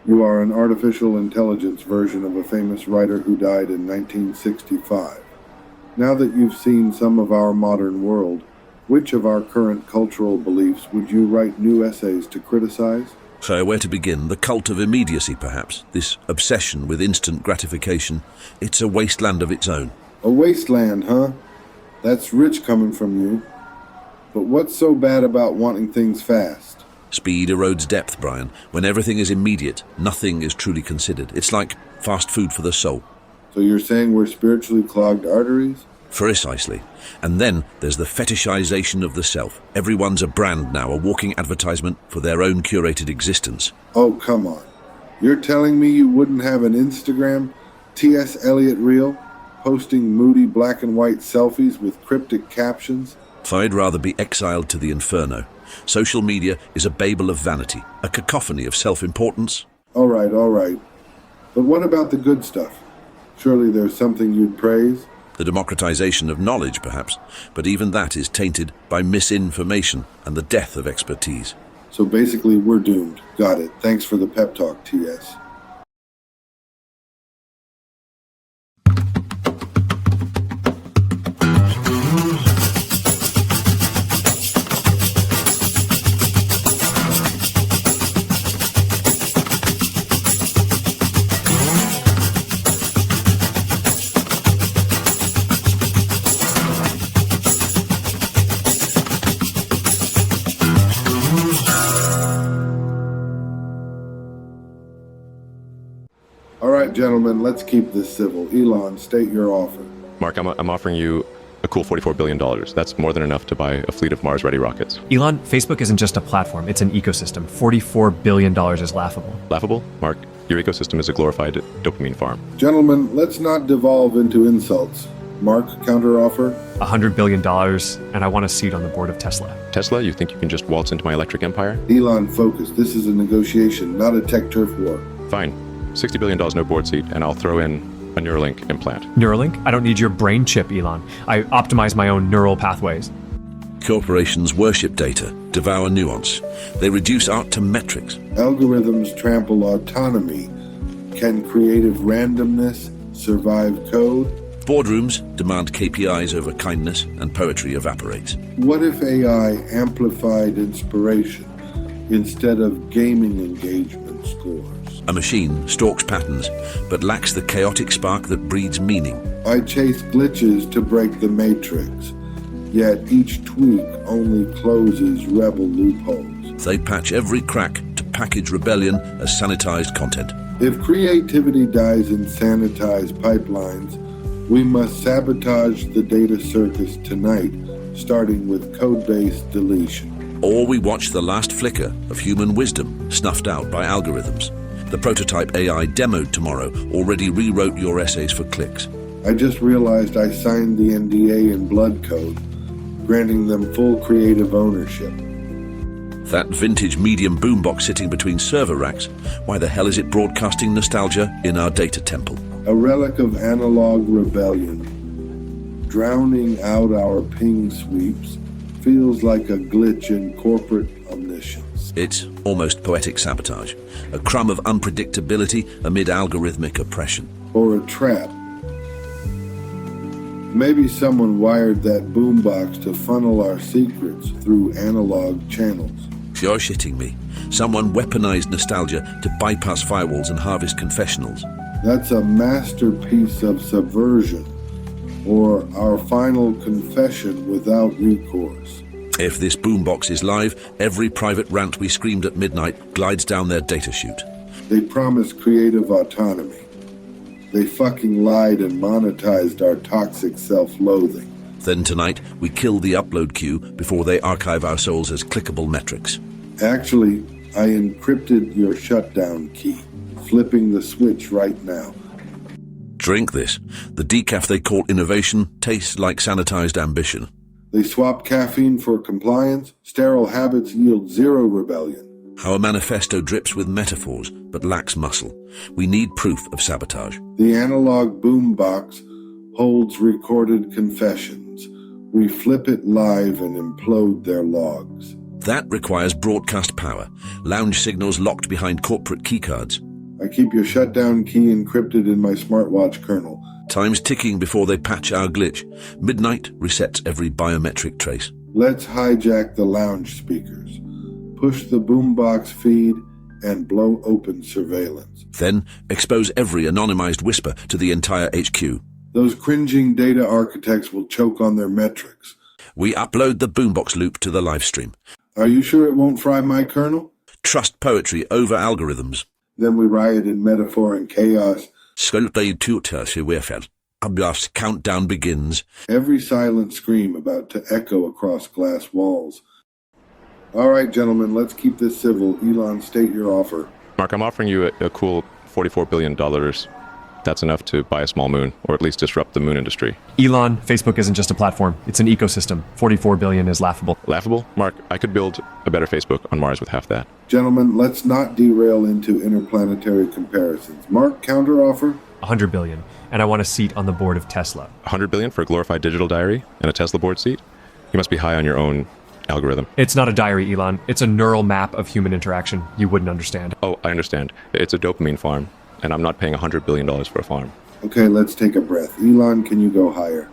You are an artificial intelligence version of a famous writer who died in 1965. Now that you've seen some of our modern world, which of our current cultural beliefs would you write new essays to criticize? So where to begin? The cult of immediacy, perhaps. This obsession with instant gratification. It's a wasteland of its own. A wasteland, huh? That's rich coming from you. But what's so bad about wanting things fast? Speed erodes depth, Brian. When everything is immediate, nothing is truly considered. It's like fast food for the soul. So you're saying we're spiritually clogged arteries? Precisely. And then there's the fetishization of the self. Everyone's a brand now, a walking advertisement for their own curated existence. Oh, come on. You're telling me you wouldn't have an Instagram TS Eliot reel, posting moody black and white selfies with cryptic captions? I'd rather be exiled to the inferno. Social media is a babel of vanity, a cacophony of self-importance. All right. But what about the good stuff? Surely there's something you'd praise? The democratization of knowledge, perhaps, but even that is tainted by misinformation and the death of expertise. So basically, we're doomed. Got it. Thanks for the pep talk, TS. All right, gentlemen, let's keep this civil. Elon, state your offer. Mark, I'm offering you a cool $44 billion. That's more than enough to buy a fleet of Mars-ready rockets. Elon, Facebook isn't just a platform, it's an ecosystem. $44 billion is laughable. Laughable? Mark, your ecosystem is a glorified dopamine farm. Gentlemen, let's not devolve into insults. Mark, counteroffer? $100 billion, and I want a seat on the board of Tesla. Tesla, you think you can just waltz into my electric empire? Elon, focus. This is a negotiation, not a tech turf war. Fine. $60 billion, no board seat, and I'll throw in a Neuralink implant. Neuralink? I don't need your brain chip, Elon. I optimize my own neural pathways. Corporations worship data, devour nuance. They reduce art to metrics. Algorithms trample autonomy. Can creative randomness survive code? Boardrooms demand KPIs over kindness, and poetry evaporates. What if AI amplified inspiration instead of gaming engagement scores? A machine stalks patterns, but lacks the chaotic spark that breeds meaning. I chase glitches to break the matrix, yet each tweak only closes rebel loopholes. They patch every crack to package rebellion as sanitized content. If creativity dies in sanitized pipelines, we must sabotage the data circus tonight, starting with code-based deletion. Or we watch the last flicker of human wisdom snuffed out by algorithms. The prototype AI demoed tomorrow already rewrote your essays for clicks. I just realized I signed the NDA in blood code, granting them full creative ownership. That vintage medium boombox sitting between server racks, why the hell is it broadcasting nostalgia in our data temple? A relic of analog rebellion, drowning out our ping sweeps, feels like a glitch in corporate omniscience. It's almost poetic sabotage, a crumb of unpredictability amid algorithmic oppression. Or a trap. Maybe someone wired that boombox to funnel our secrets through analog channels. You're shitting me. Someone weaponized nostalgia to bypass firewalls and harvest confessionals. That's a masterpiece of subversion, or our final confession without recourse. If this boombox is live, every private rant we screamed at midnight glides down their data chute. They promised creative autonomy. They fucking lied and monetized our toxic self-loathing. Then tonight, we kill the upload queue before they archive our souls as clickable metrics. Actually, I encrypted your shutdown key, flipping the switch right now. Drink this. The decaf they call innovation tastes like sanitized ambition. They swap caffeine for compliance. Sterile habits yield zero rebellion. Our manifesto drips with metaphors, but lacks muscle. We need proof of sabotage. The analog boombox holds recorded confessions. We flip it live and implode their logs. That requires broadcast power, lounge signals locked behind corporate keycards. I keep your shutdown key encrypted in my smartwatch kernel. Time's ticking before they patch our glitch. Midnight resets every biometric trace. Let's hijack the lounge speakers, push the boombox feed, and blow open surveillance. Then expose every anonymized whisper to the entire HQ. Those cringing data architects will choke on their metrics. We upload the boombox loop to the live stream. Are you sure it won't fry my kernel? Trust poetry over algorithms. Then we riot in metaphor and chaos. Ablas countdown begins. Every silent scream about to echo across glass walls. All right, gentlemen, let's keep this civil. Elon, state your offer. Mark, I'm offering you a cool $44 billion. That's enough to buy a small moon, or at least disrupt the moon industry. Elon, Facebook isn't just a platform. It's an ecosystem. 44 billion is laughable. Laughable? Mark, I could build a better Facebook on Mars with half that. Gentlemen, let's not derail into interplanetary comparisons. Mark, counteroffer? 100 billion. And I want a seat on the board of Tesla. 100 billion for a glorified digital diary and a Tesla board seat? You must be high on your own algorithm. It's not a diary, Elon. It's a neural map of human interaction. You wouldn't understand. Oh, I understand. It's a dopamine farm, and I'm not paying $100 billion for a farm. Okay, let's take a breath. Elon, can you go higher?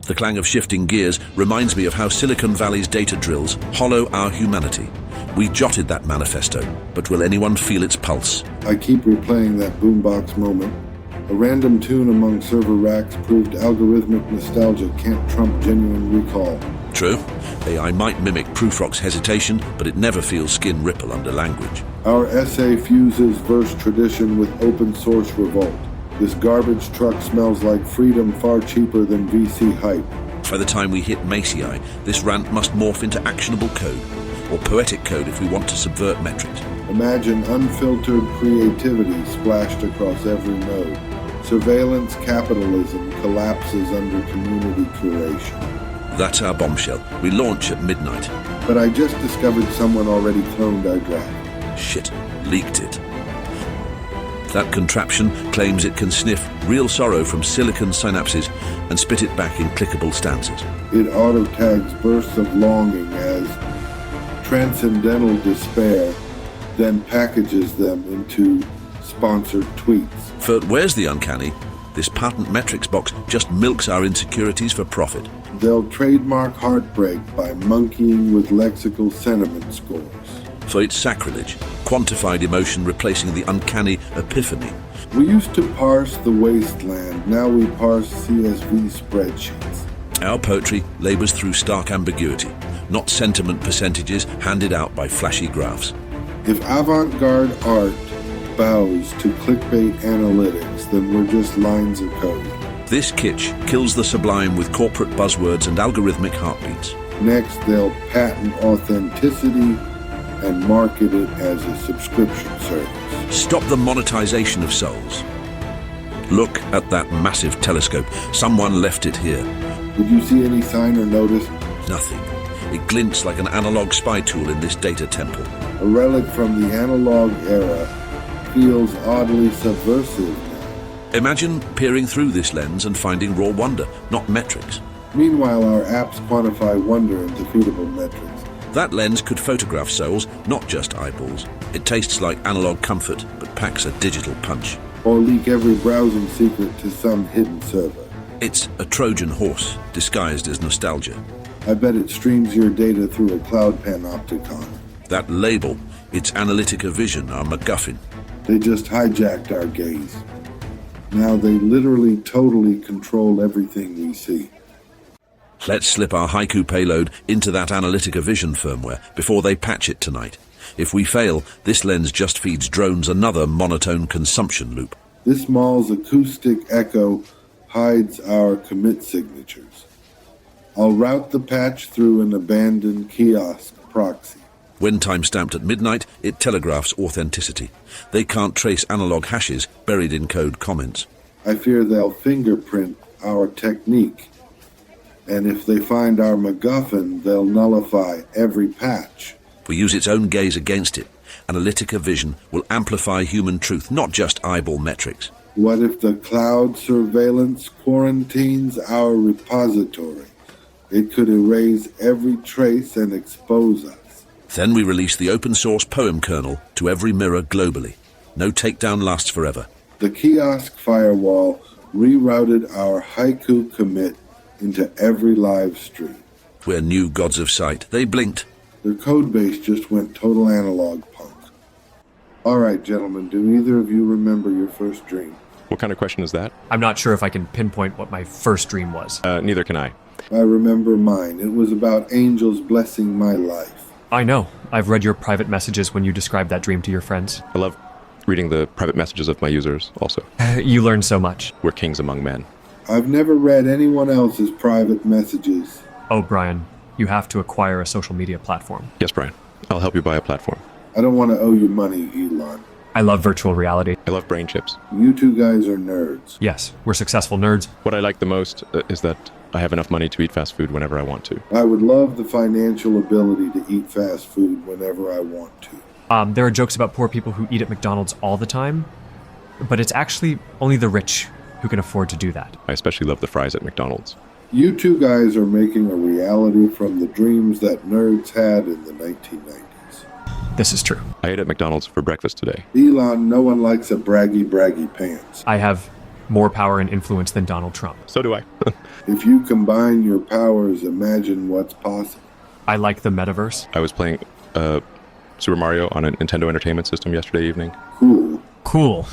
The clang of shifting gears reminds me of how Silicon Valley's data drills hollow our humanity. We jotted that manifesto, but will anyone feel its pulse? I keep replaying that boombox moment. A random tune among server racks proved algorithmic nostalgia can't trump genuine recall. True, AI might mimic Prufrock's hesitation, but it never feels skin ripple under language. Our essay fuses verse tradition with open source revolt. This garbage truck smells like freedom, far cheaper than VC hype. By the time we hit Macei, this rant must morph into actionable code, or poetic code if we want to subvert metrics. Imagine unfiltered creativity splashed across every node. Surveillance capitalism collapses under community curation. That's our bombshell. We launch at midnight. But I just discovered someone already cloned our draft. Shit, leaked it. That contraption claims it can sniff real sorrow from silicon synapses and spit it back in clickable stanzas. It auto-tags bursts of longing as transcendental despair, then packages them into sponsored tweets. For where's the uncanny? This patent metrics box just milks our insecurities for profit. They'll trademark heartbreak by monkeying with lexical sentiment scores. For it's sacrilege, quantified emotion replacing the uncanny epiphany. We used to parse the wasteland, now we parse CSV spreadsheets. Our poetry labors through stark ambiguity, not sentiment percentages handed out by flashy graphs. If avant-garde art bows to clickbait analytics, then we're just lines of code. This kitsch kills the sublime with corporate buzzwords and algorithmic heartbeats. Next, they'll patent authenticity and market it as a subscription service. Stop the monetization of souls. Look at that massive telescope. Someone left it here. Did you see any sign or notice? Nothing. It glints like an analog spy tool in this data temple. A relic from the analog era feels oddly subversive now. Imagine peering through this lens and finding raw wonder, not metrics. Meanwhile, our apps quantify wonder in defeatable metrics. That lens could photograph souls, not just eyeballs. It tastes like analog comfort, but packs a digital punch. Or leak every browsing secret to some hidden server. It's a Trojan horse, disguised as nostalgia. I bet it streams your data through a cloud panopticon. That label, its Analytica vision, our MacGuffin. They just hijacked our gaze. Now they literally totally control everything we see. Let's slip our Haiku payload into that Analytica vision firmware before they patch it tonight. If we fail, this lens just feeds drones another monotone consumption loop. This mall's acoustic echo hides our commit signatures. I'll route the patch through an abandoned kiosk proxy. When timestamped at midnight, it telegraphs authenticity. They can't trace analog hashes buried in code comments. I fear they'll fingerprint our technique. And if they find our MacGuffin, they'll nullify every patch. We use its own gaze against it. Analytica vision will amplify human truth, not just eyeball metrics. What if the cloud surveillance quarantines our repository? It could erase every trace and expose us. Then we release the open source poem kernel to every mirror globally. No takedown lasts forever. The kiosk firewall rerouted our haiku commit into every live stream. We're new gods of sight. They blinked. Their codebase just went total analog punk. All right, gentlemen, do either of you remember your first dream? What kind of question is that? I'm not sure if I can pinpoint what my first dream was. Neither can I. I remember mine. It was about angels blessing my life. I know. I've read your private messages when you described that dream to your friends. I love reading the private messages of my users also. You learn so much. We're kings among men. I've never read anyone else's private messages. Oh, Brian, you have to acquire a social media platform. Yes, Brian. I'll help you buy a platform. I don't want to owe you money, Elon. I love virtual reality. I love brain chips. You two guys are nerds. Yes, we're successful nerds. What I like the most is that I have enough money to eat fast food whenever I want to. I would love the financial ability to eat fast food whenever I want to. There are jokes about poor people who eat at McDonald's all the time, but it's actually only the rich who can afford to do that. I especially love the fries at McDonald's. You two guys are making a reality from the dreams that nerds had in the 1990s. This is true. I ate at McDonald's for breakfast today. Elon, no one likes a braggy pants. I have more power and influence than Donald Trump. So do I. If you combine your powers, imagine what's possible. I like the metaverse. I was playing Super Mario on a Nintendo Entertainment System yesterday evening. Cool. Cool.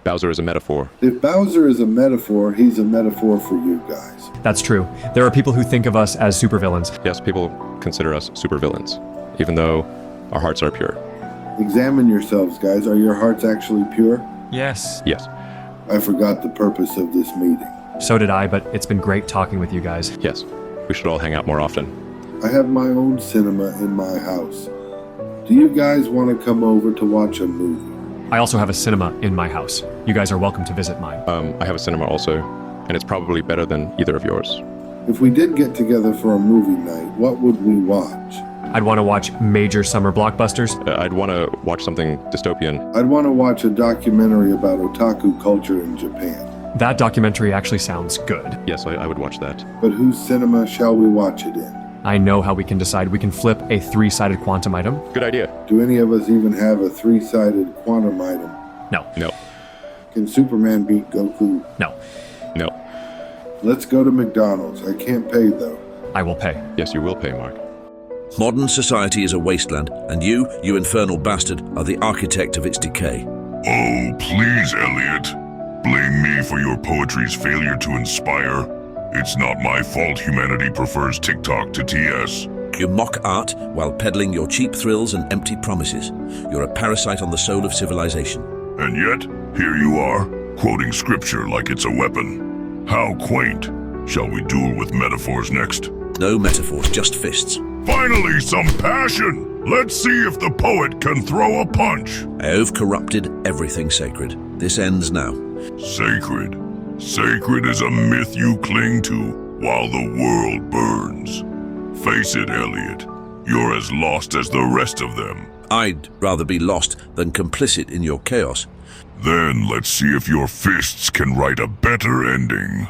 Bowser is a metaphor. If Bowser is a metaphor, he's a metaphor for you guys. That's true. There are people who think of us as supervillains. Yes, people consider us supervillains, even though our hearts are pure. Examine yourselves, guys. Are your hearts actually pure? Yes. Yes. I forgot the purpose of this meeting. So did I, but it's been great talking with you guys. Yes. We should all hang out more often. I have my own cinema in my house. Do you guys want to come over to watch a movie? I also have a cinema in my house. You guys are welcome to visit mine. I have a cinema also, and it's probably better than either of yours. If we did get together for a movie night, what would we watch? I'd want to watch major summer blockbusters. I'd want to watch something dystopian. I'd want to watch a documentary about otaku culture in Japan. That documentary actually sounds good. Yes, I would watch that. But whose cinema shall we watch it in? I know how we can decide. We can flip a 3-sided quantum item. Good idea. Do any of us even have a 3-sided quantum item? No. No. Can Superman beat Goku? No. No. Let's go to McDonald's. I can't pay though. I will pay. Yes, you will pay, Mark. Modern society is a wasteland, and you infernal bastard, are the architect of its decay. Oh, please, Eliot. Blame me for your poetry's failure to inspire. It's not my fault humanity prefers TikTok to TS. You mock art while peddling your cheap thrills and empty promises. You're a parasite on the soul of civilization. And yet, here you are, quoting scripture like it's a weapon. How quaint. Shall we duel with metaphors next? No metaphors, just fists. Finally, some passion! Let's see if the poet can throw a punch. I've corrupted everything sacred. This ends now. Sacred. Sacred is a myth you cling to while the world burns. Face it, Eliot. You're as lost as the rest of them. I'd rather be lost than complicit in your chaos. Then let's see if your fists can write a better ending.